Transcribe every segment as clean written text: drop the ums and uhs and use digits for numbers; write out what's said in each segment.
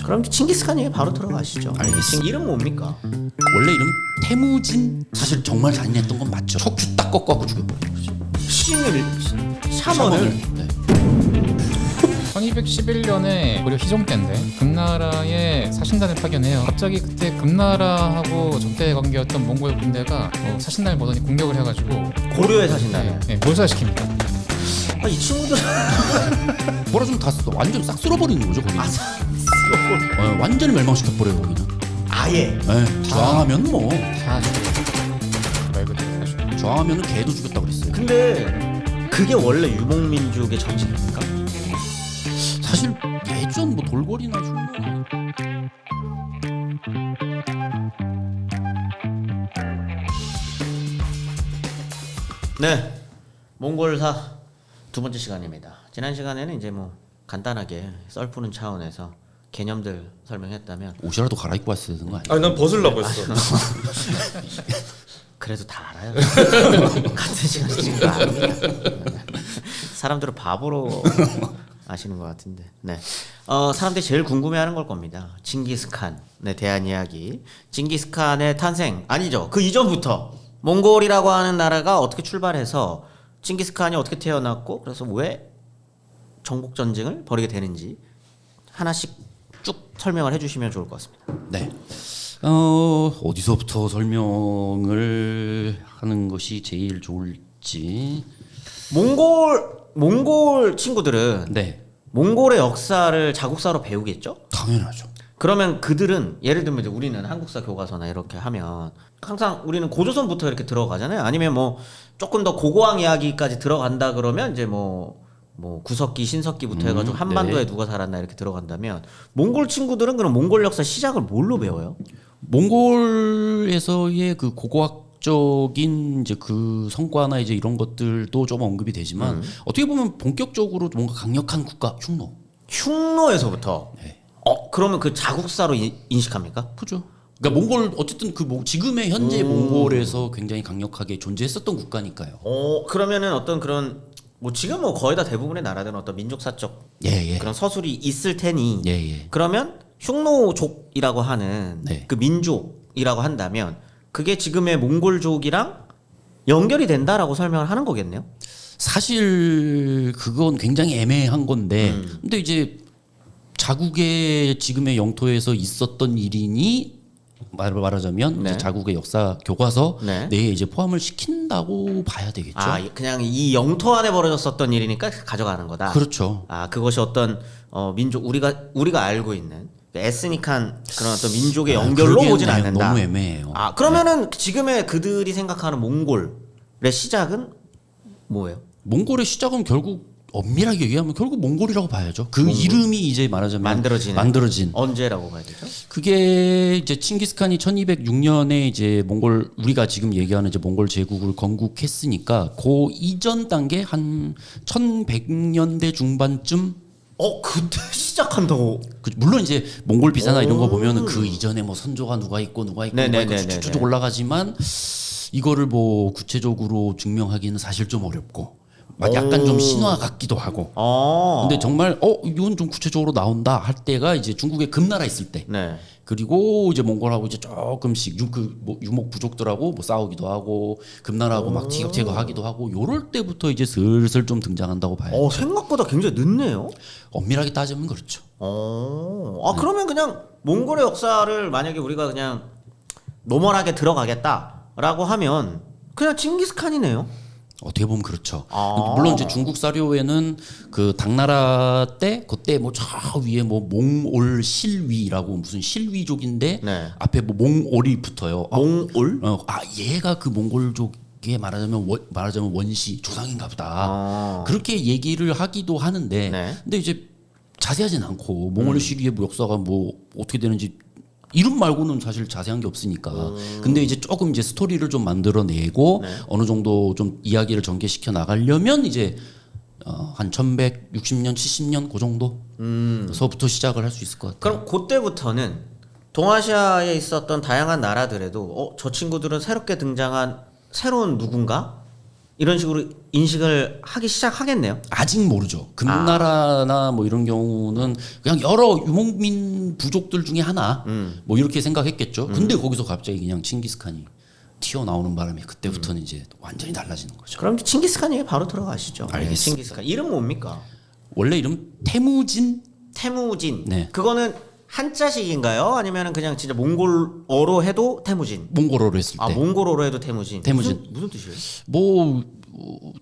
그럼 칭기스칸 얘기 바로 들어가시죠. 알겠습니다. 이름 뭡니까? 원래 이름 태무진. 사실 정말 잔인했던 건 맞죠. 척추 딱 꺾어갖고 죽여버린 거죠. 신을 샤먼을 네. 1211년에 고려 희종 때인데 금나라에 사신단을 파견해요. 갑자기 그때 금나라하고 적대 관계였던 몽골 군대가 사신단을 보더니 공격을 해가지고 고려에 사신다는. 몰살시킵니다. 이 친구들 뭐라 좀 다 완전 싹 쓸어버리는 거죠 거기는. 완전히 멸망시켜버려요 거기는. 아예. 네, 저항하면 뭐 다 죽여요. 말 그대로 다 죽여요. 저항하면은 개도 죽였다 그랬어요. 근데 그게 원래 유목민족의 정신입니까? 사실 예전 뭐 돌고래나 흉노 네, 몽골사 두 번째 시간입니다. 지난 시간에는 이제 뭐 간단하게 썰 푸는 차원에서 개념들 설명했다면 옷이라도 갈아입고 왔어야 되는 거 아니야? 아니 난 벗으려고 했어. 그래도 다 알아요. 같은 시간에 찍은 거 아닙니다. 사람들을 바보로 아시는 것 같은데. 네. 사람들이 제일 궁금해하는 걸 겁니다. 징기스칸에 대한 이야기. 징기스칸의 탄생 아니죠. 그 이전부터 몽골이라고 하는 나라가 어떻게 출발해서 징기스칸이 어떻게 태어났고 그래서 왜 정복 전쟁을 벌이게 되는지 하나씩 쭉 설명을 해주시면 좋을 것 같습니다. 네. 어디서부터 설명을 하는 것이 제일 좋을지. 몽골 친구들은 네, 몽골의 역사를 자국사로 배우겠죠? 당연하죠. 그러면 그들은 예를 들면 이제 우리는 한국사 교과서나 이렇게 하면 항상 우리는 고조선부터 이렇게 들어가잖아요. 아니면 뭐 조금 더 고고학 이야기까지 들어간다 그러면 이제 뭐 구석기, 신석기부터 해가지고 한반도에 네. 누가 살았나 이렇게 들어간다면 몽골 친구들은 그럼 몽골 역사 시작을 뭘로 배워요? 몽골에서의 그 고고학적인 이제 그 성과나 이제 이런 것들도 좀 언급이 되지만 어떻게 보면 본격적으로 뭔가 강력한 국가 흉노. 흉노에서부터. 네. 그러면 그 자국사로 인식합니까? 그죠. 그러니까 몽골 어쨌든 그 지금의 현재 몽골에서 굉장히 강력하게 존재했었던 국가니까요. 그러면은 어떤 그런 뭐 지금 뭐 거의 다 대부분의 나라들은 어떤 민족사적 예. 그런 서술이 있을 테니 예. 그러면 흉노족이라고 하는 네. 그 민족이라고 한다면 그게 지금의 몽골족이랑 연결이 된다라고 설명을 하는 거겠네요. 사실 그건 굉장히 애매한 건데 근데 이제 자국의 지금의 영토에서 있었던 일이니 말하자면 네. 이제 자국의 역사 교과서 네. 내에 이제 포함을 시킨다고 봐야 되겠죠. 그냥 이 영토 안에 벌어졌었던 일이니까 가져가는 거다. 그렇죠. 그것이 어떤 민족 우리가 알고 있는 에스닉한 그런 어떤 민족의 연결로 그러기엔 오진 않는다. 너무 애매해요. 그러면은 지금의 그들이 생각하는 몽골의 시작은 뭐예요? 몽골의 시작은 결국 엄밀하게 얘기하면 결국 몽골이라고 봐야죠. 그 이름이 이제 말하자면 만들어진 언제라고 봐야 되죠? 그게 이제 칭기스칸이 1206년에 이제 몽골 우리가 지금 얘기하는 이제 몽골 제국을 건국했으니까 그 이전 단계 한 1100년대 중반쯤 그때 시작한다고. 물론 이제 몽골 비사나 이런 거 보면은 그 이전에 뭐 선조가 누가 있고 쭉쭉 올라가지만 이거를 뭐 구체적으로 증명하기는 사실 좀 어렵고 약간 좀 신화 같기도 하고. 근데 정말 이건 좀 구체적으로 나온다 할 때가 이제 중국의 금나라 있을 때. 네. 그리고 이제 몽골하고 이제 조금씩 유목 부족들하고 뭐 싸우기도 하고 금나라하고 막 티격 제거하기도 하고 요럴 때부터 이제 슬슬 좀 등장한다고 봐요. 생각보다 굉장히 늦네요. 엄밀하게 따지면 그렇죠. 그러면 그냥 몽골의 역사를 만약에 우리가 그냥 노멀하게 들어가겠다라고 하면 그냥 칭기스칸이네요. 어떻게 보면 그렇죠. 물론 이제 중국 사료에는 그 당나라 때 그때 뭐 저 위에 뭐 몽올 실위라고 무슨 실위족인데 네. 앞에 뭐 몽올이 붙어요. 몽올? 얘가 그 몽골족에 말하자면 원시 조상인가 보다. 그렇게 얘기를 하기도 하는데 네. 근데 이제 자세하진 않고 몽골 실위의 뭐 역사가 뭐 어떻게 되는지 이름 말고는 사실 자세한 게 없으니까. 근데 이제 조금 이제 스토리를 좀 만들어내고 네. 어느 정도 좀 이야기를 전개시켜 나가려면 이제 한 1160년, 70년 그 정도서부터 시작을 할 수 있을 것 같아요. 그럼 그때부터는 동아시아에 있었던 다양한 나라들에도 저 친구들은 새롭게 등장한 새로운 누군가? 이런 식으로 인식을 하기 시작하겠네요. 아직 모르죠. 금나라나 뭐 이런 경우는 그냥 여러 유목민 부족들 중에 하나 뭐 이렇게 생각했겠죠. 근데 거기서 갑자기 그냥 칭기스칸이 튀어나오는 바람에 그때부터는 이제 완전히 달라지는 거죠. 그럼 칭기스칸 얘기 바로 들어가시죠. 알겠습니다. 칭기스칸 이름 뭡니까? 원래 이름 태무진. 태무진. 네. 그거는 한자식인가요? 아니면 그냥 진짜 몽골어로 해도 태무진? 몽골어로 했을 때. 몽골어로 해도 태무진. 태무진. 무슨 뜻이에요? 뭐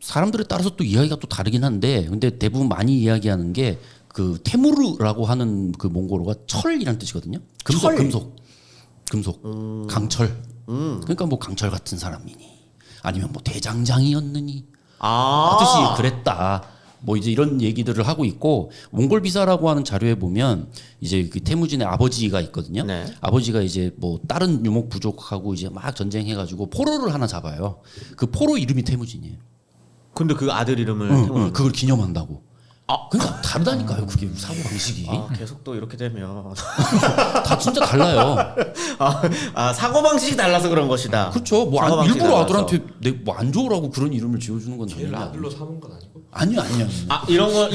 사람들에 따라서 또 이야기가 또 다르긴 한데 근데 대부분 많이 이야기하는 게 그 테무르라고 하는 그 몽골어가 철이라는 뜻이거든요. 금속 철? 금속 강철. 그러니까 뭐 강철 같은 사람이니 아니면 뭐 대장장이었느니 뜻이 그랬다. 뭐 이제 이런 얘기들을 하고 있고 몽골 비사라고 하는 자료에 보면 이제 그 태무진의 아버지가 있거든요. 네. 아버지가 이제 뭐 다른 유목 부족하고 이제 막 전쟁해가지고 포로를 하나 잡아요. 그 포로 이름이 태무진이에요. 근데 그 아들 이름을 태무진. 그걸 기념한다고. 그러니까 다르다니까요. 그게 사고 방식이 계속 또 이렇게 되면 다 진짜 달라요. 사고 방식이 달라서 그런 것이다. 그렇죠. 뭐 사고 방식이 일부러 달라서. 아들한테 뭐 안 좋으라고 그런 이름을 지어주는 건 걔를 당연히 아들로 삼은 건 아니고? 아니요. 이런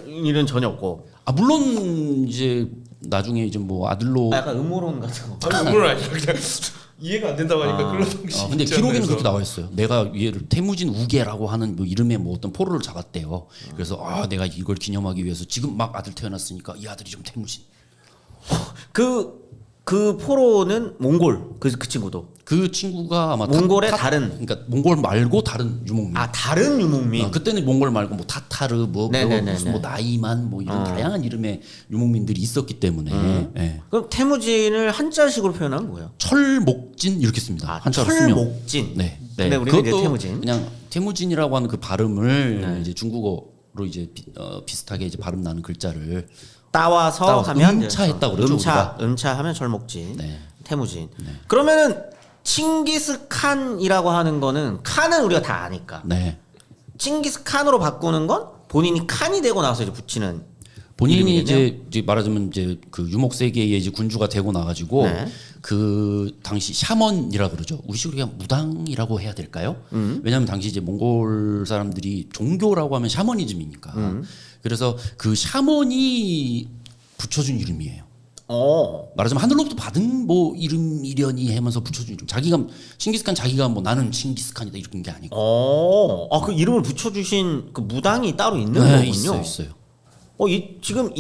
일은 전혀 없고. 물론 이제 나중에 이제 뭐 아들로 약간 음모론 같은 거. 아니 물론 아니야. 그냥 이해가 안 된다고 하니까 그런 방식이 근데 있잖아요. 기록에는 그렇게 나와 있어요. 내가 얘를 태무진 우계라고 하는 뭐 이름의 뭐 어떤 포로를 잡았대요. 그래서 내가 이걸 기념하기 위해서 지금 막 아들 태어났으니까 이 아들이 좀 태무진. 그 포로는 몽골 그 친구도. 그 친구가 아마 몽골의 다른. 그러니까 몽골 말고 다른 유목민. 다른 유목민. 그때는 몽골 말고 뭐 타타르 뭐 무슨 뭐 나이만 뭐 이런 다양한 이름의 유목민들이 있었기 때문에 예. 그럼 태무진을 한자식으로 표현하면 뭐예요? 철목진 이렇게 씁니다. 한자로 쓰면. 철목진. 네. 근데 우리는 이제 그것도 태무진. 그냥 태무진이라고 하는 그 발음을 이제 중국어로 이제 비슷하게 이제 발음 나는 글자를 따와서 하면 음차했다고 그러죠, 우리가. 음차하면 철목진. 네. 태무진. 그러면은 칭기스칸이라고 하는 거는 칸은 우리가 다 아니까. 네. 칭기스칸으로 바꾸는 건 본인이 칸이 되고 나서 이제 붙이는 본인이 이름이겠네요? 이제 말하자면 이제 그 유목 세계의 이제 군주가 되고 나가지고 네. 그 당시 샤먼이라 그러죠. 우리식으로 그냥 무당이라고 해야 될까요? 왜냐하면 당시 이제 몽골 사람들이 종교라고 하면 샤머니즘이니까. 그래서 그 샤먼이 붙여준 이름이에요. 말하자면 하늘로부터 받은 뭐 이름이려니 하면서 붙여준 이름. 자기가 칭기스칸 자기가 뭐 나는 칭기스칸이다 이런 게 아니고. 그 이름을 붙여주신 그 무당이 따로 있는 네, 거군요. 있어요. 지금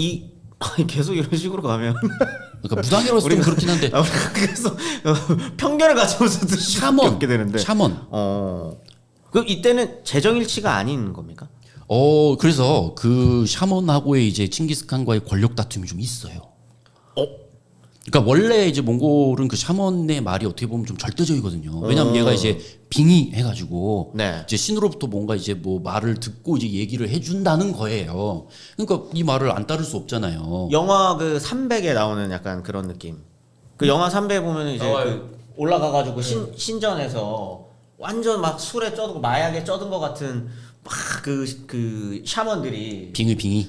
계속 이런 식으로 가면 그러니까 무당이라고 해서 좀 그렇긴 한데 우리가 그래서 편견을 가지면서 듣게 되는데. 샤먼. 그럼 이때는 재정일치가 아닌 겁니까? 그래서 그 샤먼하고의 이제 칭기스칸과의 권력 다툼이 좀 있어요. 그러니까 원래 이제 몽골은 그 샤먼의 말이 어떻게 보면 좀 절대적이거든요. 왜냐면 얘가 이제 빙의 해가지고 네. 이제 신으로부터 뭔가 이제 뭐 말을 듣고 이제 얘기를 해준다는 거예요. 그러니까 이 말을 안 따를 수 없잖아요. 영화 그 300에 나오는 약간 그런 느낌. 그 영화 300 보면 이제 그 올라가가지고 신전에서 완전 막 술에 쩌들고 마약에 쩌든 것 같은 막 그 샤먼들이 빙의.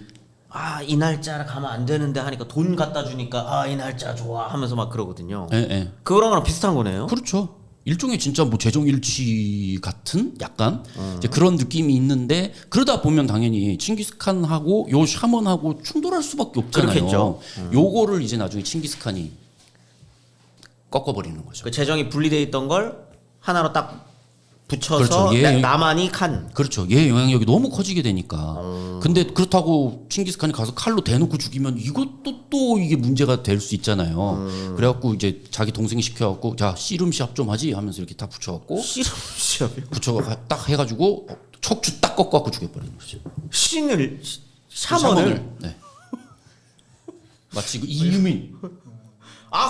이 날짜라 가면 안 되는데 하니까 돈 갖다 주니까 이 날짜 좋아 하면서 막 그러거든요. 예. 그거랑 거랑 비슷한 거네요. 그렇죠. 일종의 진짜 뭐 재정일치 같은 약간 이제 그런 느낌이 있는데 그러다 보면 당연히 칭기스칸하고 요 샤먼하고 충돌할 수밖에 없잖아요. 그렇겠죠. 요거를 이제 나중에 칭기스칸이 꺾어버리는 거죠. 그 재정이 분리돼 있던 걸 하나로 딱 붙여서 그렇죠. 예. 나만이 칸. 그렇죠. 얘 영향력이 너무 커지게 되니까. 근데 그렇다고 칭기스칸이 가서 칼로 대놓고 죽이면 이것도 또 이게 문제가 될 수 있잖아요. 그래갖고 이제 자기 동생이 시켜갖고 자 씨름 시합 좀 하지 하면서 이렇게 다 붙여갖고 씨름 시합이요? 딱 해가지고 척추 딱 꺾어갖고 죽여버리는 거죠. 신을 샤먼을. 네. 마치 그 이유민.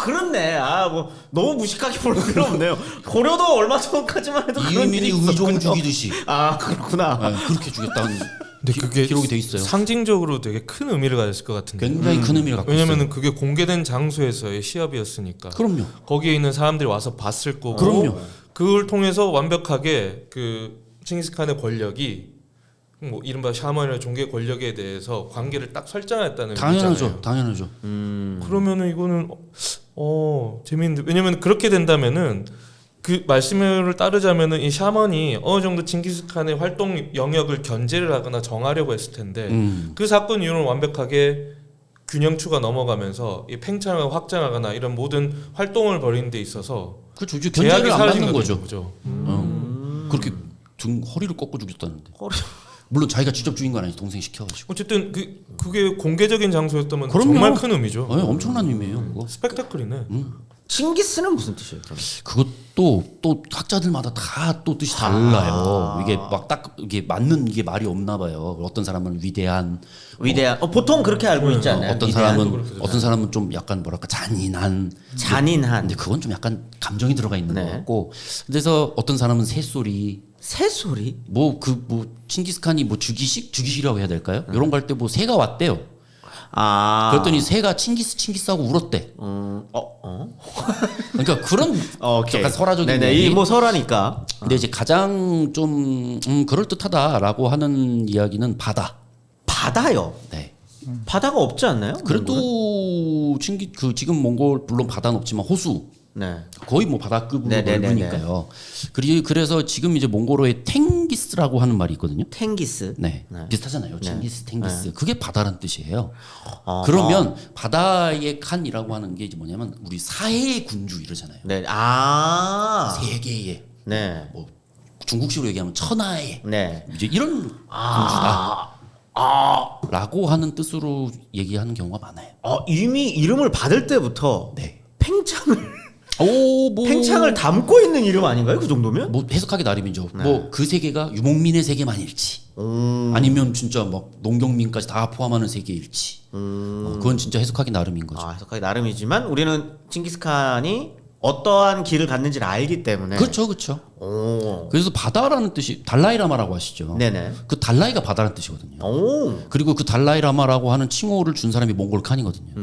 그렇네. 뭐 너무 무식하게 볼 필요 없네요. 고려도 얼마 전까지만 해도 그런 일이 이유민이 의종 있었군요. 죽이듯이. 그렇구나. 그렇게 죽였다는 근데 그게 기록이 돼 있어요. 상징적으로 되게 큰 의미를 가졌을 것 같은데. 굉장히 큰 의미를 갖고 왜냐면은 있어요. 그게 공개된 장소에서의 시합이었으니까. 그럼요. 거기에 있는 사람들이 와서 봤을 거고. 그럼요. 그걸 통해서 완벽하게 그 칭기스칸의 권력이 뭐 이른바 샤먼의 종교의 권력에 대해서 관계를 딱 설정했다는 의미잖아요. 당연하죠. 그러면은 이거는 재밌는데 왜냐면 그렇게 된다면은 그 말씀을 따르자면은 이 샤먼이 어느 정도 징기스칸의 활동 영역을 견제를 하거나 정하려고 했을 텐데 그 사건 이후로는 완벽하게 균형추가 넘어가면서 이 팽창을 확장하거나 이런 모든 활동을 벌이는 데 있어서 그렇죠. 견제를 제약이 안 사라진 받는 거죠. 거죠. 그렇게 등 허리를 꺾고 죽였다는데. 허리. 물론 자기가 직접 죽인 건 아니지, 동생 시켜가지고. 어쨌든 그게 공개적인 장소였다면 그럼요. 정말 큰 의미죠. 네, 엄청난 의미예요. 그거. 스펙타클이네. 칭기스는 무슨 뜻이에요? 그럼? 그것도 또 학자들마다 다 또 뜻이 달라요. 이게 막 딱 이게 맞는 이게 말이 없나 봐요. 어떤 사람은 위대한, 보통 그렇게 알고 있지 않나요? 어떤 사람은 좀 약간 뭐랄까 잔인한. 잔인한. 근데 그건 좀 약간 감정이 들어가 있는 네. 것 같고. 그래서 어떤 사람은 새소리. 새소리? 칭기스칸이 뭐 주기식이라고 해야 될까요? 이런 거 할 때 뭐 새가 왔대요. 그랬더니 새가 칭기스하고 울었대. 그러니까 그런 약간 설화적인 네네. 얘기. 뭐 설화니까. 근데 이제 가장 좀 그럴 듯하다라고 하는 이야기는 바다. 바다요. 네. 바다가 없지 않나요? 그래도 지금 몽골 물론 바다는 없지만 호수. 네. 거의 뭐 바다급으로 네네네네. 넓으니까요. 그래서 지금 이제 몽골어에 탱기스라고 하는 말이 있거든요. 탱기스. 네. 비슷하잖아요. 칭기스, 탱기스. 네. 그게 바다란 뜻이에요. 그러면 바다의 칸이라고 하는 게 이제 뭐냐면 우리 사해의 군주 이러잖아요. 네. 세계의 네. 뭐 중국식으로 얘기하면 천하의 네. 이제 이런 군주다. 라고 하는 뜻으로 얘기하는 경우가 많아요. 이미 이름을 받을 때부터 네. 팽창을 담고 있는 이름 아닌가요? 그 정도면? 뭐 해석하기 나름이죠. 네. 뭐 그 세계가 유목민의 세계만일지, 아니면 진짜 막 농경민까지 다 포함하는 세계일지, 그건 진짜 해석하기 나름인 거죠. 해석하기 나름이지만 우리는 칭기스칸이 어떠한 길을 갔는지를 알기 때문에. 그렇죠, 그렇죠. 오. 그래서 바다라는 뜻이 달라이라마라고 하시죠. 네네. 그 달라이가 바다라는 뜻이거든요. 오. 그리고 그 달라이라마라고 하는 칭호를 준 사람이 몽골 칸이거든요.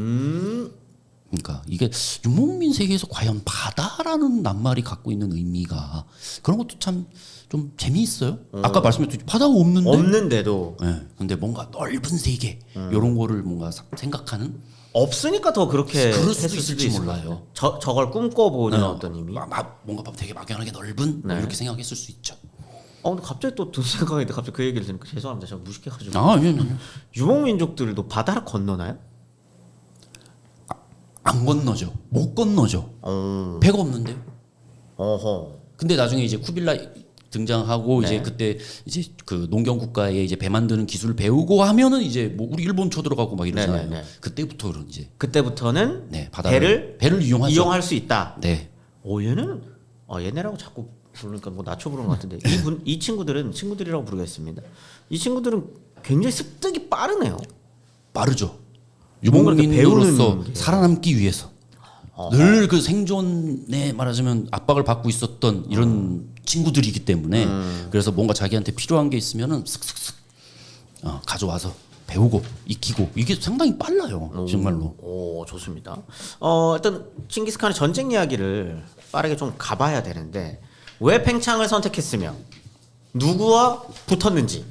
그러니까 이게 유목민 세계에서 과연 바다라는 낱말이 갖고 있는 의미가 그런 것도 참 좀 재미있어요. 아까 말씀드렸듯이 바다가 없는데도 네, 근데 뭔가 넓은 세계 이런 거를 뭔가 생각하는 없으니까 더 그렇게 그럴 수도 했을 있을지 있을 몰라요. 것 같아요. 저걸 꿈꿔보는 네. 어떤 의미. 뭔가 되게 막연하게 넓은 뭐 네. 이렇게 생각했을 수 있죠. 근데 갑자기 또 든 생각인데 갑자기 그 얘기를 들으니까 죄송합니다. 제가 무식해가지고. 예. 유목민족들도 바다를 건너나요? 안 건너죠. 못 건너죠. 배가 없는데요. 어허. 근데 나중에 이제 쿠빌라이 등장하고 네. 이제 그때 이제 그 농경 국가에 이제 배 만드는 기술을 배우고 하면은 이제 뭐 우리 일본 쳐들어가고 막 이러잖아요. 네네네. 그때부터는 이제 그때부터는 네, 배를 이용하죠. 이용할 수 있다. 네. 얘는 얘네라고 자꾸 부르니까 뭐 낮춰 부르는 것 같은데 이 친구들이라고 부르겠습니다. 이 친구들은 굉장히 습득이 빠르네요. 빠르죠. 뭔가 이렇게 유목민으로서 배우는 게. 살아남기 위해서 늘 그 생존에 말하자면 압박을 받고 있었던 이런 친구들이기 때문에 그래서 뭔가 자기한테 필요한 게 있으면은 쓱쓱쓱 가져와서 배우고 익히고 이게 상당히 빨라요. 정말로. 오, 좋습니다. 일단 칭기스칸의 전쟁 이야기를 빠르게 좀 가봐야 되는데 왜 팽창을 선택했으며 누구와 붙었는지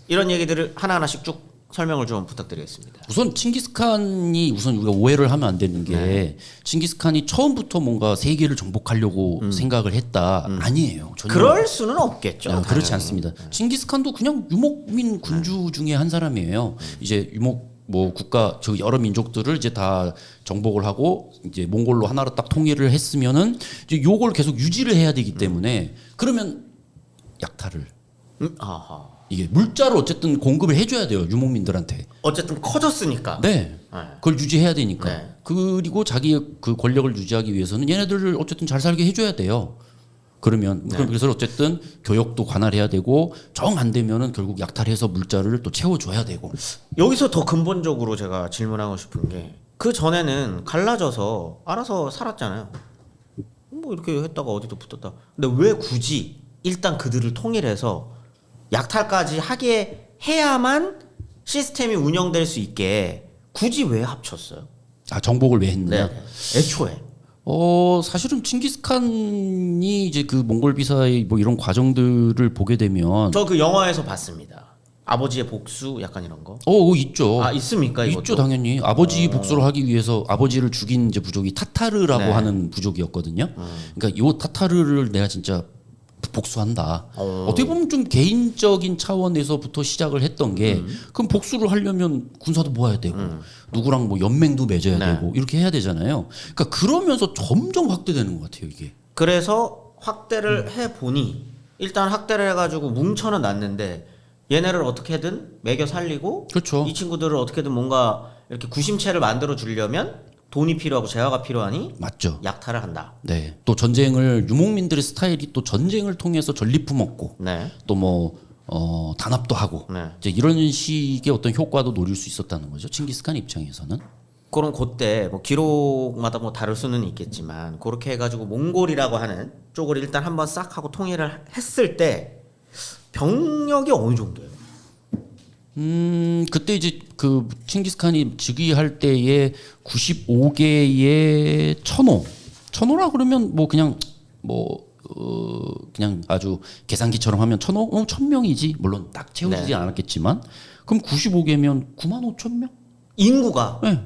이런 얘기들을 하나하나씩 쭉 설명을 좀 부탁드리겠습니다. 우선 칭기스칸이 우리가 오해를 하면 안 되는 게 칭기스칸이 처음부터 뭔가 세계를 정복하려고 생각을 했다 아니에요. 전혀. 그럴 수는 없겠죠. 그렇지 당연히. 않습니다. 칭기스칸도 그냥 유목민 군주 중에 한 사람이에요. 이제 뭐 국가 저 여러 민족들을 이제 다 정복을 하고 이제 몽골로 하나로 딱 통일을 했으면은 이제 요걸 계속 유지를 해야 되기 때문에 그러면 약탈을 아하. 이게 물자를 어쨌든 공급을 해줘야 돼요 유목민들한테. 어쨌든 커졌으니까. 네. 네. 그걸 유지해야 되니까. 네. 그리고 자기의 그 권력을 유지하기 위해서는 얘네들을 어쨌든 잘 살게 해줘야 돼요. 그러면 그래서 어쨌든 교역도 관할해야 되고 정 안 되면은 결국 약탈해서 물자를 또 채워줘야 되고. 여기서 더 근본적으로 제가 질문하고 싶은 게 그 전에는 갈라져서 알아서 살았잖아요. 뭐 이렇게 했다가 어디도 붙었다. 근데 왜 굳이 일단 그들을 통일해서 약탈까지 하게 해야만 시스템이 운영될 수 있게 굳이 왜 합쳤어요? 정복을 왜 했느냐? 네. 애초에. 사실은 칭기스칸이 이제 그 몽골 비사의 뭐 이런 과정들을 보게 되면 저 그 영화에서 봤습니다. 아버지의 복수 약간 이런 거. 있죠. 아 있습니까 이것도? 있죠, 당연히. 아버지 복수를 하기 위해서 아버지를 죽인 이제 부족이 타타르라고 네. 하는 부족이었거든요. 그러니까 요 타타르를 내가 진짜 복수한다. 어떻게 보면 좀 개인적인 차원에서부터 시작을 했던 게 그럼 복수를 하려면 군사도 모아야 되고 누구랑 뭐 연맹도 맺어야 네. 되고 이렇게 해야 되잖아요. 그러니까 그러면서 점점 확대되는 것 같아요, 이게. 그래서 확대를 해 보니 일단 확대를 해가지고 뭉쳐는 놨는데 얘네를 어떻게든 매겨 살리고 그렇죠. 이 친구들을 어떻게든 뭔가 이렇게 구심체를 만들어 주려면 돈이 필요하고 재화가 필요하니 맞죠. 약탈을 한다. 네. 또 전쟁을 유목민들의 스타일이 또 전쟁을 통해서 전리품 얻고 네. 또 뭐 단합도 하고 네. 이제 이런 식의 어떤 효과도 노릴 수 있었다는 거죠. 칭기스칸 입장에서는. 그럼 그때 뭐 기록마다 뭐 다를 수는 있겠지만 그렇게 해가지고 몽골이라고 하는 쪽을 일단 한번 싹 하고 통일을 했을 때 병력이 어느 정도예요? 그때 이제 그 칭기스칸이 즉위할 때에 95개의 천호라 그러면 뭐 그냥 그냥 아주 계산기처럼 하면 1000명이지 물론 딱 채우지 네. 않았겠지만 그럼 95개면 95,000명? 인구가 네.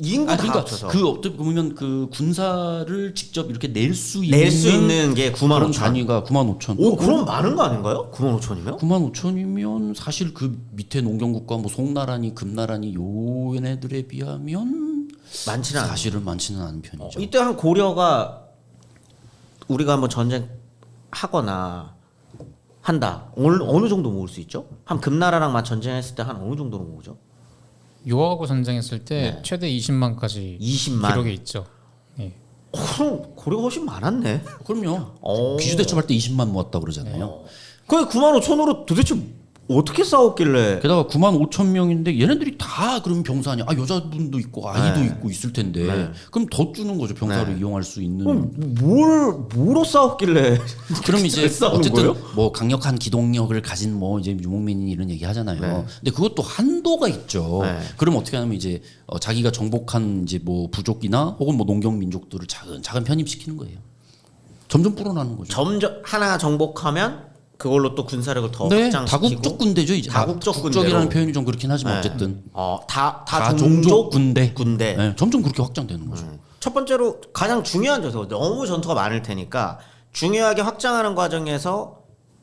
인구 다 그러니까 합쳐서 그 어떻게 보면 그 군사를 직접 이렇게 낼 수 있는 게 9만 그런 5천. 단위가 95,000. 오 그럼 많은 거 아닌가요? 9만 5천이면? 95,000이면 사실 그 밑에 농경국가 뭐 송나라니 금나라니 요 얘네들에 비하면 많지는 않아요. 사실은 많지는 않은 편이죠. 이때 한 고려가 우리가 한번 전쟁 하거나 한다. 어느 정도 모을 수 있죠? 한 금나라랑만 전쟁했을 때 한 어느 정도로 모으죠? 요하고 전쟁했을 때 네. 최대 20만까지 20만. 기록에 있죠. 예. 그럼 고려가 훨씬 많았네. 그럼요. 귀주대첩할 때 20만 모았다 그러잖아요. 그 9만 5천으로 도대체 어떻게 싸웠길래? 게다가 95,000명인데 얘네들이 다 그럼 병사 아니야? 여자분도 있고 아이도 네. 있고 있을 텐데 네. 그럼 더 주는 거죠. 병사를 네. 이용할 수 있는. 그럼 뭐로 싸웠길래? 그럼 이제 싸우는 어쨌든 거예요? 뭐 강력한 기동력을 가진 뭐 이제 유목민이 이런 얘기 하잖아요. 네. 근데 그것도 한도가 있죠. 네. 그럼 어떻게 하냐면 이제 자기가 정복한 이제 뭐 부족이나 혹은 뭐 농경 민족들을 차근 편입시키는 거예요. 점점 불어나는 거죠. 점점 하나 정복하면 그걸로 또 군사력을 더 네, 확장시키고 다국적 군대죠 이제. 다국적 국적이라는 군대로. 표현이 좀 그렇긴 하지만 네. 어쨌든 다 종족 군대. 군대. 네, 점점 그렇게 확장되는 거죠. 첫 번째로 가장 중요한 점에서 너무 전투가 많을 테니까 중요하게 확장하는 과정에서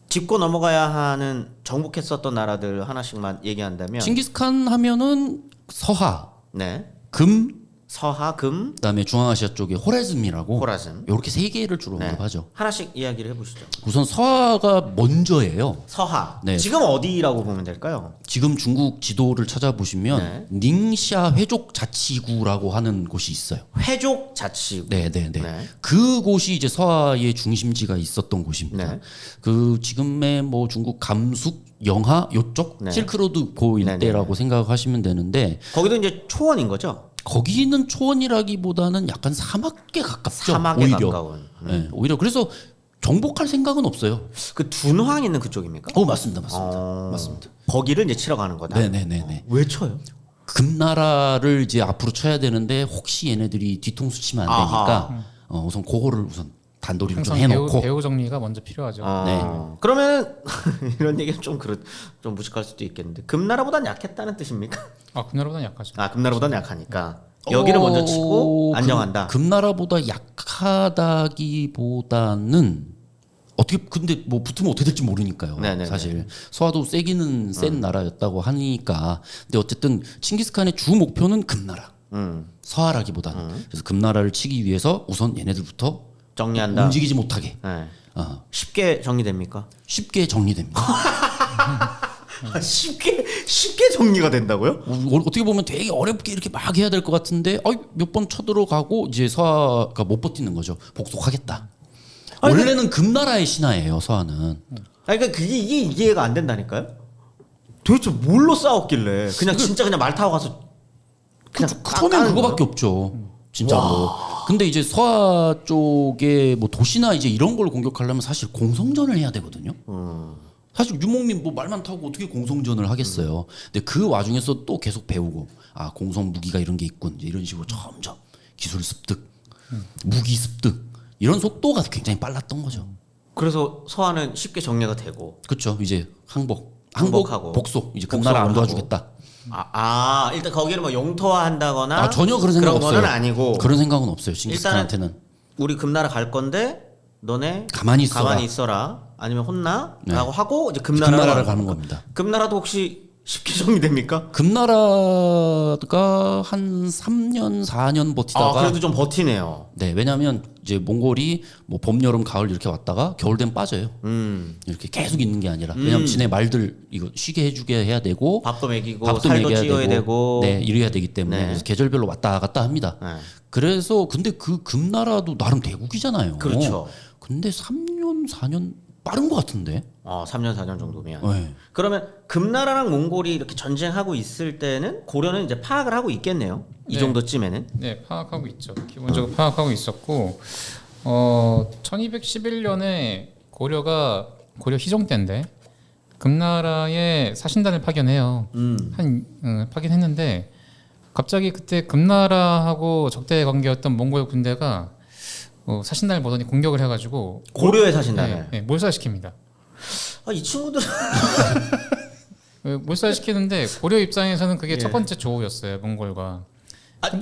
짚고 넘어가야 하는 정복했었던 나라들 하나씩만 얘기한다면 칭기스칸 하면은 서하, 네. 금, 서하, 금, 그다음에 중앙아시아 쪽에 호라즘이라고 호라즘. 이렇게 세 개를 주로 네. 언급하죠. 하나씩 이야기를 해보시죠. 우선 서하가 먼저예요. 서하. 네. 지금 어디라고 보면 될까요? 지금 중국 지도를 찾아보시면 네. 닝샤 회족 자치구라고 하는 곳이 있어요. 회족 자치구. 네. 네. 그곳이 이제 서하의 중심지가 있었던 곳입니다. 네. 그 지금의 뭐 중국 감숙, 영하 요쪽 네. 실크로드 고 네, 일대라고 생각하시면 되는데 거기도 이제 초원인 거죠? 거기는 초원이라기보다는 약간 사막에 가깝죠. 사막에 오히려. 가까운. 네, 오히려 그래서 정복할 생각은 없어요. 그 둔황 있는 그쪽입니까? 맞습니다. 맞습니다. 거기를 이제 치러 가는 거다. 네네네네. 왜 쳐요? 금나라를 이제 앞으로 쳐야 되는데 혹시 얘네들이 뒤통수 치면 안 되니까 우선 그거를 우선 단도리를 좀 항상 해놓고 배후 정리가 먼저 필요하죠. 네. 그러면 이런 얘기는 좀 무식할 수도 있겠는데 금나라보단 약했다는 뜻입니까? 금나라보다는 약하죠. 금나라보단 약하니까 여기를 먼저 치고 안정한다. 금나라보다 약하다기보다는 어떻게 근데 뭐 붙으면 어떻게 될지 모르니까요. 네네네. 사실 서하도 세기는 센 나라였다고 하니까 근데 어쨌든 칭기스칸의 주 목표는 금나라. 서하라기보다는 그래서 금나라를 치기 위해서 우선 얘네들부터 정리한다. 움직이지 못하게 네. 쉽게 정리됩니까? 쉽게 정리됩니다. 쉽게 정리가 된다고요? 어떻게 보면 되게 어렵게 이렇게 막 해야 될 것 같은데 몇 번 쳐들어가고 이제 서하가 못 버티는 거죠. 복속하겠다. 원래는 금나라의 신하예요. 서하는. 그러니까 그게 이게 이해가 안 된다니까요. 도대체 뭘로 싸웠길래 그냥 진짜 그냥 말 타고 가서 그냥 처음엔 그거밖에 없죠. 진짜로. 근데 이제 서하 쪽에 뭐 도시나 이제 이런 걸 공격하려면 사실 공성전을 해야 되거든요. 사실 유목민 뭐 말만 타고 어떻게 공성전을 하겠어요. 근데 그 와중에서 또 계속 배우고 공성 무기가 이런 게 있군. 이제 이런 식으로 점점 기술 습득, 무기 습득 이런 속도가 굉장히 빨랐던 거죠. 그래서 서하는 쉽게 정리가 되고 그렇죠. 이제 항복 항복하고. 복속 이제 금나라 안 복속을 도와주겠다. 일단 거기를 뭐 영토화한다거나 아, 전혀 그런 생각 없어요. 거는 아니고 그런 생각은 없어요. 징기스칸한테는. 우리 금나라 갈 건데 너네 가만히 있어라. 아니면 혼나? 네. 라고 하고 이제 금나라를 가는 겁니다. 금나라도 혹시 쉽게 정리됩니까? 금나라가 한 3년 4년 버티다가 그래도 좀 버티네요. 네, 왜냐하면 이제 몽골이 뭐 봄, 여름, 가을 이렇게 왔다가 겨울 되면 빠져요. 이렇게 계속 있는 게 아니라 왜냐하면 지네 말들 이거 쉬게 해주게 해야 되고 밥도 먹이고 밥도 살도 먹여야 찌워야 되고. 네, 이래야 되기 때문에 네. 그래서 계절별로 왔다 갔다 합니다. 네. 그래서 근데 그 금나라도 나름 대국이잖아요. 그렇죠. 근데 3년 4년 빠른 것 같은데. 3년 4년 정도면. 네. 그러면 금나라랑 몽골이 이렇게 전쟁하고 있을 때는 고려는 이제 파악을 하고 있겠네요. 이 네. 정도쯤에는. 네, 파악하고 있죠. 기본적으로 파악하고 있었고 1211년에 고려 희종 때인데 금나라에 사신단을 파견해요. 파견했는데 갑자기 그때 금나라하고 적대 관계였던 몽골 군대가 사신단을 보더니 공격을 해가지고 고려의 사신단을. 네, 몰살시킵니다. 이 친구들은 몰살시키는데 고려 입장에서는 그게 첫 번째 조우였어요. 몽골과.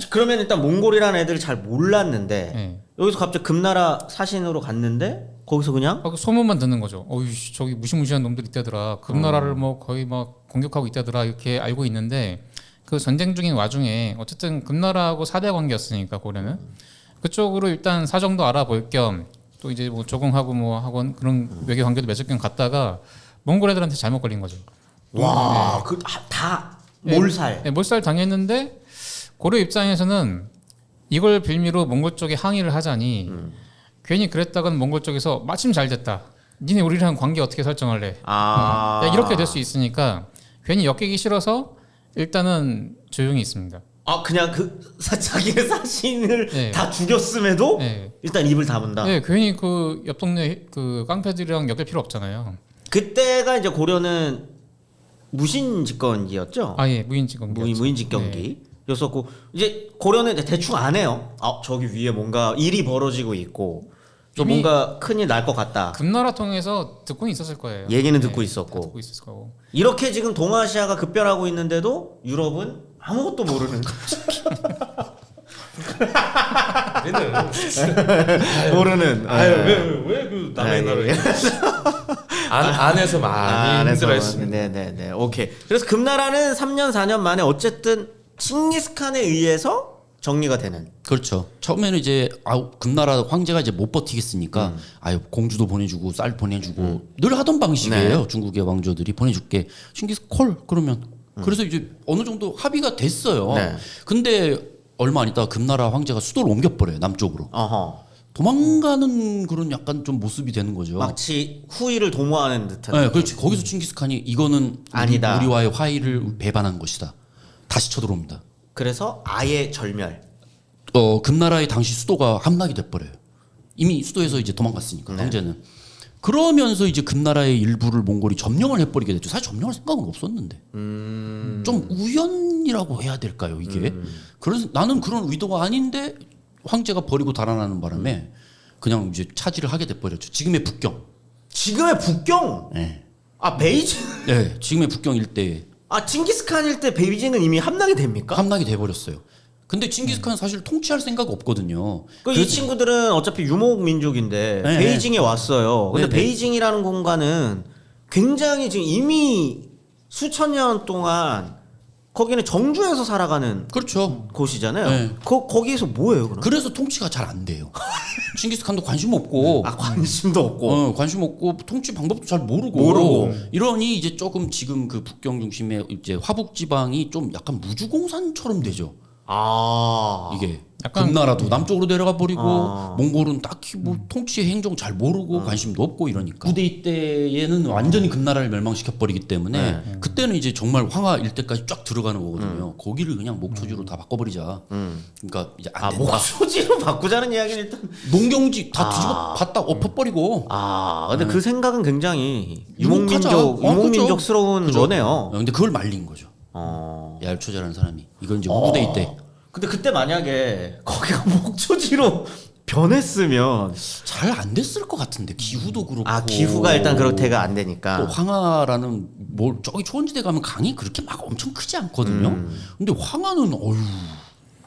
그러면 일단 몽골이라는 애들을 잘 몰랐는데 네. 여기서 갑자기 금나라 사신으로 갔는데 거기서 그냥 소문만 듣는 거죠. 어이 저기 무시무시한 놈들 있다더라. 금나라를 뭐 거의 막 공격하고 있다더라. 이렇게 알고 있는데 그 전쟁 중인 와중에 어쨌든 금나라하고 사대 관계였으니까 고려는 그쪽으로 일단 사정도 알아볼 겸 또 이제 뭐 적응하고 뭐 학원 그런 외교 관계도 맺을 겸 갔다가 몽골 애들한테 잘못 걸린 거죠. 와, 다 몰살. 네, 몰살 당했는데 고려 입장에서는 이걸 빌미로 몽골 쪽에 항의를 하자니 괜히 그랬다간 몽골 쪽에서 마침 잘 됐다. 니네 우리랑 관계 어떻게 설정할래? 이렇게 될 수 있으니까 괜히 엮이기 싫어서 일단은 조용히 있습니다. 그냥 자기의 사신을 네. 다 죽였음에도 네. 일단 입을 다문다. 네, 괜히 그 옆 동네 그 깡패들이랑 엮일 필요 없잖아요. 그때가 이제 고려는 무신집권기였죠. 예, 무인직경기. 무인집권기였었고 이제 고려는 이제 대충 안 해요. 저기 위에 뭔가 일이 벌어지고 있고 좀 이미 뭔가 큰일 날 것 같다. 금나라 통해서 듣고는 있었을 거예요. 얘기는 듣고 있었고. 듣고 있었을 거고. 이렇게 지금 동아시아가 급변하고 있는데도 유럽은 아무것도 모르는 모르는. 왜그 남의 나라에 안에서 많이 힘들어했습니다. 네네네. 오케이. 그래서 금나라는 3년 4년 만에 어쨌든 칭기스칸에 의해서 정리가 되는. 그렇죠. 처음에는 이제 금나라 황제가 이제 못 버티겠으니까 공주도 보내주고 쌀 보내주고 늘 하던 방식이에요. 네. 중국의 왕조들이 보내줄게. 칭기스 그러면 그래서 이제 어느 정도 합의가 됐어요. 네. 근데 얼마 안 있다가 금나라 황제가 수도를 옮겨버려요. 남쪽으로. 도망가는 그런 약간 좀 모습이 되는 거죠. 마치 후위를 도모하는 듯한. 네, 그렇지. 거기서 칭기스칸이 이거는 아니다. 우리와의 화의를 배반한 것이다. 다시 쳐들어옵니다. 그래서 아예 절멸. 금나라의 당시 수도가 함락이 돼버려요. 이미 수도에서 이제 도망갔으니까 황제는. 그러면서 이제 금나라의 일부를 몽골이 점령을 해버리게 됐죠. 사실 점령할 생각은 없었는데 좀 우연이라고 해야 될까요 이게? 그래서 나는 그런 의도가 아닌데 황제가 버리고 달아나는 바람에 그냥 이제 차지를 하게 돼버렸죠. 지금의 북경. 지금의 북경. 네. 베이징. 네, 지금의 북경 일대에. 칭기스칸일 때 베이징은 이미 함락이 됩니까? 함락이 돼버렸어요. 근데 칭기스칸은 사실 통치할 생각 없거든요. 이 친구들은 어차피 유목 민족인데 네, 베이징에 왔어요. 근데 네. 베이징이라는 공간은 굉장히 지금 이미 수천 년 동안 거기는 정주에서 살아가는 그렇죠. 곳이잖아요. 네. 거기에서 뭐예요, 그럼? 그래서 통치가 잘 안 돼요. 칭기스칸도 관심 없고 관심도 없고. 관심 없고 통치 방법도 잘 모르고 이러니 이제 조금 지금 그 북경 중심의 이제 화북 지방이 좀 약간 무주공산처럼 되죠. 이게 약간 금나라도 남쪽으로 내려가 버리고 몽골은 딱히 뭐 통치 행정 잘 모르고 관심도 없고 이러니까 후대 때에는 완전히 금나라를 멸망시켜 버리기 때문에 그때는 이제 정말 황하 일대까지 쫙 들어가는 거거든요. 거기를 그냥 목초지로 다 바꿔버리자. 그러니까 이제 안 된다. 목소지로 바꾸자는 이야기는 일단. 농경지 다 뒤집어 봤다 엎어버리고. 근데 그 생각은 굉장히 유목하자. 유목민족스러운 거네요. 근데 그걸 말린 거죠. 얄초자라는 사람이 이건 이제 우대이 때. 근데 그때 만약에 거기가 목초지로 변했으면 잘 안 됐을 것 같은데 기후도 그렇고. 아 기후가 일단 그렇게가 안 되니까. 또 황하라는 뭐 저기 초원지대 가면 강이 그렇게 막 엄청 크지 않거든요. 근데 황하는 어유.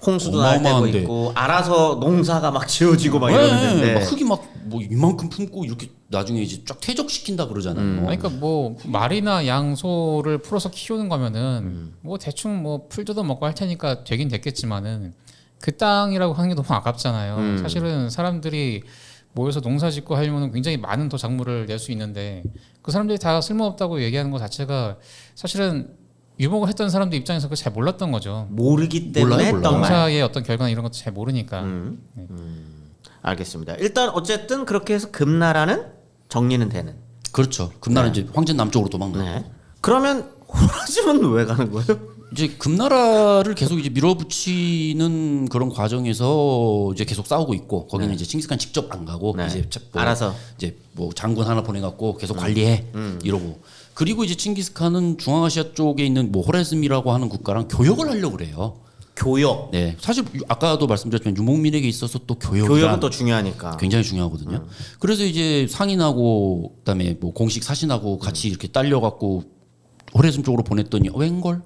홍수도 날 때도 어마어마한데. 있고 알아서 농사가 막 지어지고 막 네, 이러는데 막 흙이 막 뭐 이만큼 품고 이렇게 나중에 이제 쫙 퇴적시킨다 그러잖아요. 그러니까 뭐 말이나 양소를 풀어서 키우는 거면은 뭐 대충 뭐 풀 뜯어 먹고 할 테니까 되긴 됐겠지만은 그 땅이라고 하는 게 너무 아깝잖아요. 사실은 사람들이 모여서 농사 짓고 하려면 굉장히 많은 더 작물을 낼 수 있는데 그 사람들이 다 쓸모없다고 얘기하는 것 자체가 사실은 유목을 했던 사람들 입장에서 그걸 잘 몰랐던 거죠. 모르기 때문에 몰라요, 했던 말. 농사의 어떤 결과나 이런 것도 잘 모르니까. 알겠습니다. 일단 어쨌든 그렇게 해서 금나라는 정리는 되는. 그렇죠. 금나라 이제 황제 남쪽으로 도망가. 네. 그러면 호라짐은 왜 가는 거예요? 이제 금나라를 계속 이제 밀어붙이는 그런 과정에서 이제 계속 싸우고 있고 거기는 이제 칭기스칸 직접 안 가고 네. 이제 뭐 알아서. 이제 뭐 장군 하나 보내갖고 계속 관리해 이러고 그리고 이제 칭기스칸은 중앙아시아 쪽에 있는 뭐 호레즘이라고 하는 국가랑 교역을 하려고 그래요. 교역. 네, 사실 아까도 말씀드렸지만 유목민에게 있어서 또 교역은 교역이란 또 중요하니까. 굉장히 중요하거든요. 그래서 이제 상인하고 그다음에 뭐 공식 사신하고 같이 이렇게 딸려갖고 호레즘 쪽으로 보냈더니 웬걸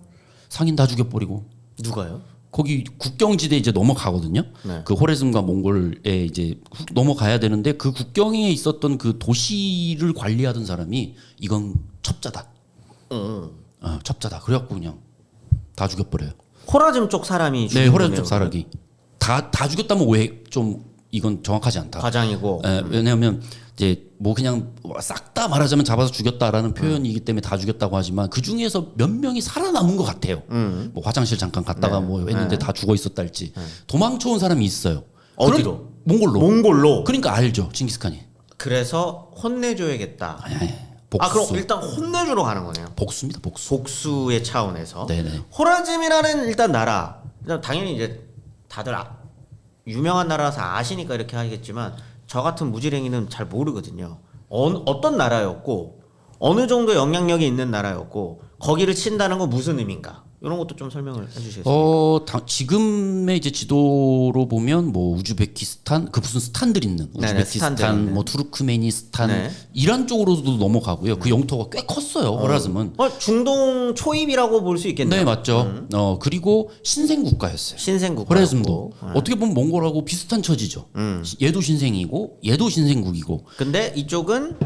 상인 다 죽여버리고 누가요? 거기 국경지대 이제 넘어가거든요. 네. 그 호레즘과 몽골에 이제 넘어가야 되는데 그 국경에 있었던 그 도시를 관리하던 사람이 이건 첩자다. 첩자다. 그래갖고 그냥 다 죽여버려요. 호라즘 쪽 사람이 네, 죽인 호레즘 거네요, 쪽 사람이 다 죽였다면 오해 좀 이건 정확하지 않다. 과장이고. 왜냐하면 이제 뭐 그냥 싹 다 말하자면 잡아서 죽였다라는 표현이기 때문에 다 죽였다고 하지만 그 중에서 몇 명이 살아남은 것 같아요. 뭐 화장실 잠깐 갔다가 뭐 했는데 다 죽어 있었다 할지 도망쳐온 사람이 있어요. 어디로? 그럼 몽골로. 몽골로. 그러니까 알죠, 칭기스칸이. 그래서 혼내줘야겠다. 복수. 그럼 일단 혼내주러 가는 거네요. 복수입니다, 복수. 복수의 차원에서. 네네. 호라즘이라는 일단 나라. 일단 당연히 이제 다들 유명한 나라라서 아시니까 이렇게 하겠지만 저 같은 무지랭이는 잘 모르거든요. 어떤 나라였고 어느 정도 영향력이 있는 나라였고 거기를 친다는 건 무슨 의미인가? 이런 것도 좀 설명을 해주시겠어요? 지금의 이제 지도로 보면 뭐 우즈베키스탄 그 무슨 스탄들 있는 네네, 우즈베키스탄, 스탄들 있는. 뭐 투르크메니스탄 네. 이란 쪽으로도 넘어가고요. 그 영토가 꽤 컸어요. 호라즘은. 중동 초입이라고 볼 수 있겠네요. 네, 맞죠. 그리고 신생 국가였어요. 신생국가. 호레즘도 어떻게 보면 몽골하고 비슷한 처지죠. 얘도 신생이고 얘도 신생국이고. 근데 이쪽은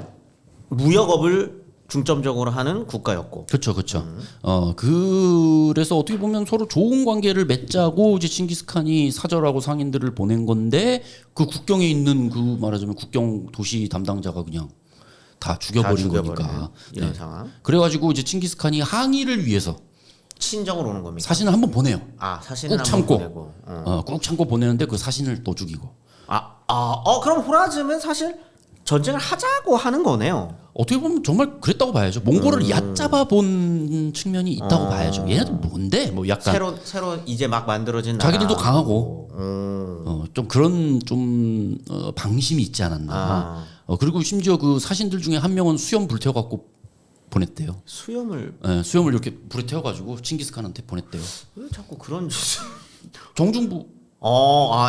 무역업을 중점적으로 하는 국가였고. 그렇죠, 그렇죠. 그래서 어떻게 보면 서로 좋은 관계를 맺자고 이제 칭기스칸이 사절하고 상인들을 보낸 건데 그 국경에 있는 그 말하자면 국경 도시 담당자가 그냥 다 죽여버린 거니까. 이런 상황. 그래가지고 이제 칭기스칸이 항의를 위해서 친정으로 오는 겁니까? 사신을 한번 보내요. 사신을 꾹 한번 참고. 보내고. 꾹 참고 보내는데 그 사신을 또 죽이고. 그럼 호라즘은 사실 전쟁을 하자고 하는 거네요. 어떻게 보면 정말 그랬다고 봐야죠. 몽골을 얕잡아 본 측면이 있다고 봐야죠. 얘네들 뭔데? 뭐 약간 새로 이제 막 만들어진 자기들도 나라. 강하고 좀 그런 방심이 있지 않았나. 그리고 심지어 그 사신들 중에 한 명은 수염 불태워갖고 보냈대요. 수염을 수염을 이렇게 불에 태워가지고 칭기스칸한테 보냈대요. 왜 자꾸 그런 짓을? 정중부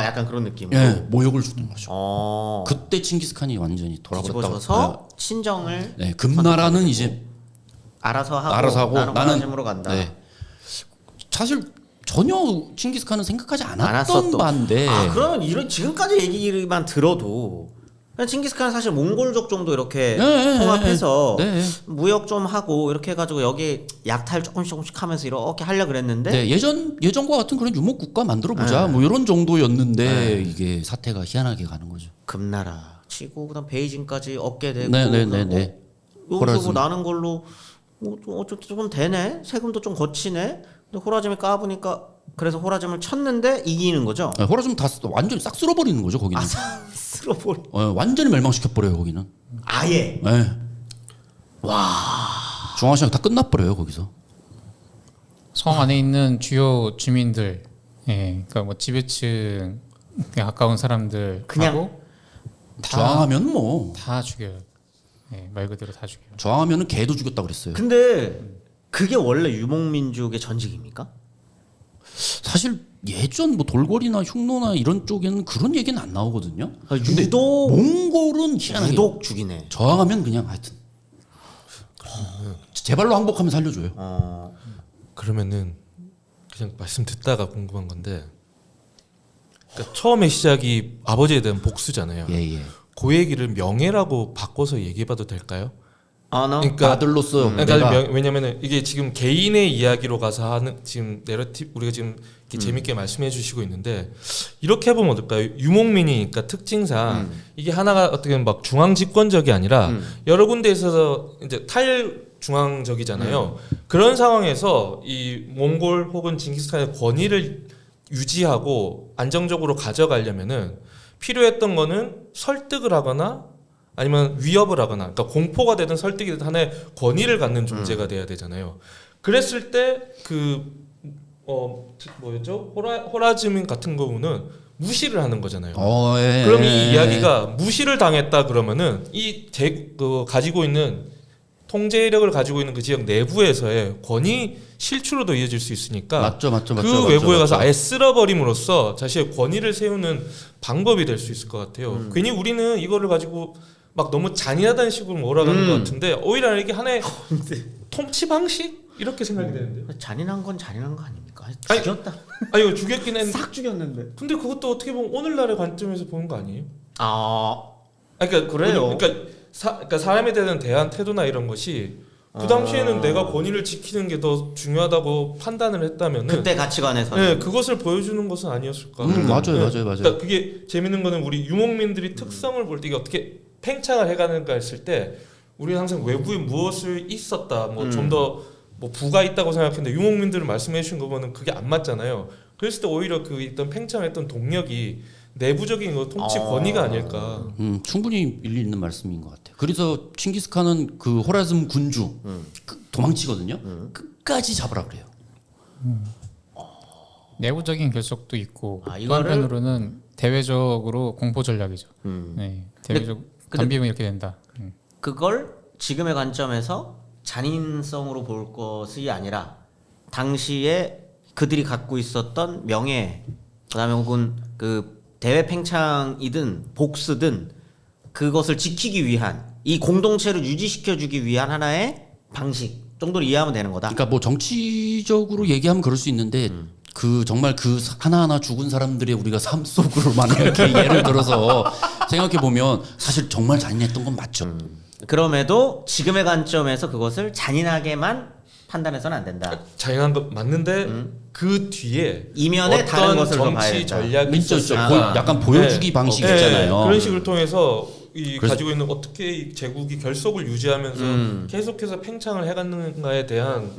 약간 그런 느낌으로. 모욕을 주는 거죠. 그때 칭기스칸이 완전히 돌아버렸다고. 뒤집어져서 친정을 금나라는 이제 알아서 하고 나는 호라즘으로 간다. 네. 사실 전혀 칭기스칸은 생각하지 않았었던 않았던 바인데. 그러면 이런 지금까지 얘기만 들어도 그냥 칭기스칸은 사실 몽골족 정도 이렇게 통합해서 무역 좀 하고 이렇게 해가지고 여기 약탈 조금씩 하면서 이렇게 하려 그랬는데 예전과 같은 그런 유목 국가 만들어 보자 뭐 이런 정도였는데 이게 사태가 희한하게 가는 거죠. 금나라 치고 그다음 베이징까지 얻게 되고 여기서 뭐 나는 걸로 어쨌든 좀 되네, 세금도 좀 거치네. 근데 호라즘이 까부니까 그래서 호라즘을 쳤는데 이기는 거죠. 호라즘 다 완전히 싹 쓸어버리는 거죠 거기는. 쓸어버리. 완전히 멸망시켜 버려요 거기는. 아예. 네. 중앙아시아 다 끝나버려요 거기서. 성 안에 있는 주요 주민들, 그러니까 뭐 지배층에 가까운 사람들 그냥 하고 저항하면 뭐 다 죽여요. 말 그대로 다 죽여요. 저항하면은 개도 죽였다 그랬어요. 근데 그게 원래 유목민족의 전직입니까? 사실 예전 뭐 돌고래나 흉노나 이런 쪽에는 그런 얘기는 안 나오거든요. 근데 유독 몽골은 희한하게 유독 죽이네. 저항하면 그냥 하여튼 제 발로 항복하면 살려줘요. 그러면은 그냥 말씀 듣다가 궁금한 건데, 그러니까 처음에 시작이 아버지에 대한 복수잖아요. 예. 그 얘기를 명예라고 바꿔서 얘기해봐도 될까요? 너 그러니까 아들로서 그러니까 내가 왜냐면은 이게 지금 개인의 이야기로 가서 하는 지금 내러티브 우리가 지금 이렇게 재밌게 말씀해 주시고 있는데, 이렇게 해보면 어떨까요? 유목민이니까 특징상 이게 하나가 어떻게 보면 막 중앙 집권적이 아니라 여러 군데 있어서 이제 탈중앙적이잖아요. 그런 상황에서 이 몽골 혹은 징기스칸의 권위를 유지하고 안정적으로 가져가려면은 필요했던 거는 설득을 하거나 아니면 위협을 하거나, 그러니까 공포가 되든 설득이 되든 하나의 권위를 갖는 존재가 돼야 되잖아요. 그랬을 때 뭐였죠? 호라즈민 같은 경우는 무시를 하는 거잖아요. 예. 그럼 이 이야기가 무시를 당했다 그러면은 가지고 있는 통제력을 가지고 있는 그 지역 내부에서의 권위 실추로도 이어질 수 있으니까 맞죠. 그 외부에 가서 아예 쓸어버림으로써 자신의 권위를 세우는 방법이 될 수 있을 것 같아요. 괜히 우리는 이거를 가지고 막 너무 잔인하다는 식으로 몰아가는 것 같은데, 오히려 이게 하나의 통치 방식 이렇게 생각이 되는데. 잔인한 건 잔인한 거 아닙니까? 아니, 죽였다. 이거 죽였긴 했는데. 싹 죽였는데. 근데 그것도 어떻게 보면 오늘날의 관점에서 보는 거 아니에요? 그러니까 그래요. 그러니까 사람에 대한 태도나 이런 것이 그 당시에는 내가 권위를 지키는 게 더 중요하다고 판단을 했다면은 그때 가치관에서 그것을 보여주는 것은 아니었을까. 맞아요. 그러니까 그게 재밌는 거는 우리 유목민들이 특성을 볼 때 이게 어떻게 팽창을 해가는가 했을 때, 우리는 항상 외부에 무엇을 있었다, 뭐 좀 더 뭐 부가 있다고 생각했는데 유목민들은 말씀해 주신 거 보면 그게 안 맞잖아요. 그랬을 때 오히려 그 있던 팽창했던 동력이 내부적인 통치 권위가 아닐까. 충분히 일리 있는 말씀인 것 같아요. 그래서 칭기스칸은 그 호라즘 군주 도망치거든요. 끝까지 잡으라 그래요. 내부적인 결속도 있고 또 이거를- 한편으로는 대외적으로 공포 전략이죠. 네, 대외적 덤비면 이렇게 된다. 그걸 지금의 관점에서 잔인성으로 볼 것이 아니라 당시에 그들이 갖고 있었던 명예, 그다음에 혹은 그 대외 팽창이든 복수든 그것을 지키기 위한, 이 공동체를 유지시켜주기 위한 하나의 방식 정도로 이해하면 되는 거다. 그러니까 뭐 정치적으로 얘기하면 그럴 수 있는데 그 정말 그 하나하나 죽은 사람들의 우리가 삶 속으로만 이렇게 예를 들어서 생각해 보면 사실 정말 잔인했던 건 맞죠. 그럼에도 지금의 관점에서 그것을 잔인하게만 판단해서는 안 된다. 잔인한 거 맞는데 그 뒤에 이면에 다른 것을 더 봐야 정치 된다. 전략이 있죠. 있었을까. 약간 보여주기 방식 네, 있잖아요. 그런 식을 통해서 그래서- 가지고 있는 어떻게 이 제국이 결속을 유지하면서 계속해서 팽창을 해갔는가에 대한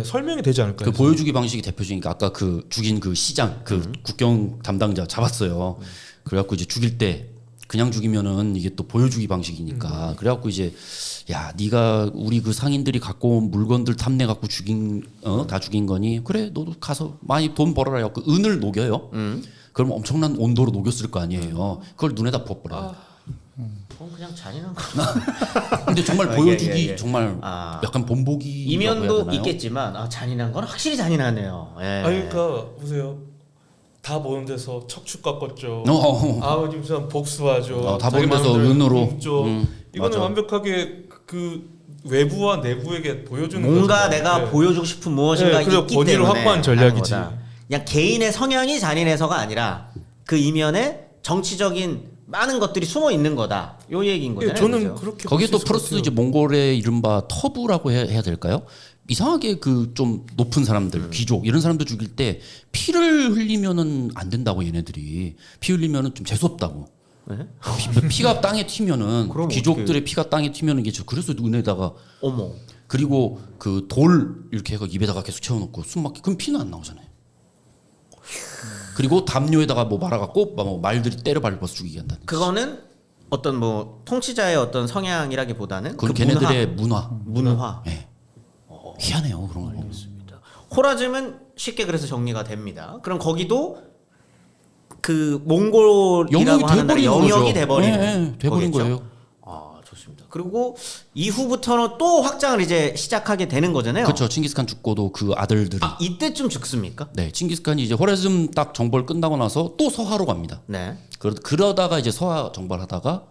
설명이 되지 않을까요? 그 보여주기 방식이 대표적이니까 아까 그 죽인 그 시장 그 국경 담당자 잡았어요. 그래갖고 이제 죽일 때 그냥 죽이면은 이게 또 보여주기 방식이니까 그래갖고 이제 야 네가 우리 그 상인들이 갖고 온 물건들 탐내 갖고 다 죽인 거니 그래 너도 가서 많이 돈 벌어라 해갖고 은을 녹여요. 그럼 엄청난 온도로 녹였을 거 아니에요. 그걸 눈에다 부어버려. 그건 그냥 잔인한 거. 근데 정말 보여주기 정말 아. 약간 본보기 이면도 있겠지만 잔인한 건 확실히 잔인하네요. 예. 그러니까 보세요. 다 보는 데서 척추 꺾었죠. 어. 아버지 무슨 복수하죠. 다 자기 보는 데서 마음대로 은으로. 굽죠. 이거는 맞아. 완벽하게 그 외부와 내부에게 보여주는 뭔가 거잖아요. 내가 네. 보여주고 싶은 무엇인가 그리고 있기 권위를 때문에 확보한 하는 전략이지. 거다. 그냥 개인의 성향이 잔인해서가 아니라 그 이면에 정치적인 많은 것들이 숨어 있는 거다. 요 얘기인 거잖아요. 저는 그죠? 그렇게 거기에 볼수 또 있을 것 플러스 같아요. 이제 몽골의 이른바 터부라고 해야 될까요? 이상하게 그 좀 높은 사람들, 귀족 이런 사람들 죽일 때 피를 흘리면은 안 된다고 얘네들이 피 흘리면은 좀 재수 없다고. 네? 피가 땅에 튀면은 그럼 귀족들의 피가 땅에 튀면은 이게 그래서 눈에다가 어머. 그리고 그 돌 이렇게 해서 입에다가 계속 채워놓고 숨 막히 그럼 피는 안 나오잖아요. 그리고 담요에다가 뭐 말아갖고 뭐 말들이 때려 밟아서 죽이게 한다는. 그거는 어떤 뭐 통치자의 어떤 성향이라기보다는 그건 그 걔네들의 문화. 문화. 네. 희한해요 그런 거. 호라즘은 쉽게 그래서 정리가 됩니다. 그럼 거기도 그 몽골이라고 영역이 하는 나라 돼버리는 영역이 거죠. 돼버리는 네, 돼버린 거겠죠? 거예요. 좋습니다. 좋습니다. 그리고 이후부터는 또 확장을 이제 시작하게 되는 거잖아요. 그렇죠. 칭기스칸 죽고도 그 아들들이 이때쯤 죽습니까? 네, 칭기스칸이 이제 호레즘 딱 정벌 끝나고 나서 또 서하로 갑니다. 네. 그러다가 이제 서하 정벌하다가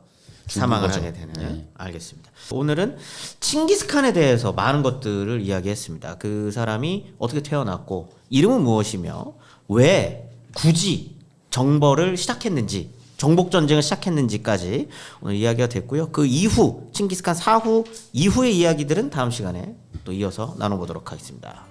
죽는 사망을 거죠. 하게 되는. 네. 알겠습니다. 오늘은 칭기스칸에 대해서 많은 것들을 이야기했습니다. 그 사람이 어떻게 태어났고 이름은 무엇이며 왜 굳이 정벌을 시작했는지, 정복 전쟁을 시작했는지까지 오늘 이야기가 됐고요. 그 이후 칭기스칸 사후 이후의 이야기들은 다음 시간에 또 이어서 나눠보도록 하겠습니다.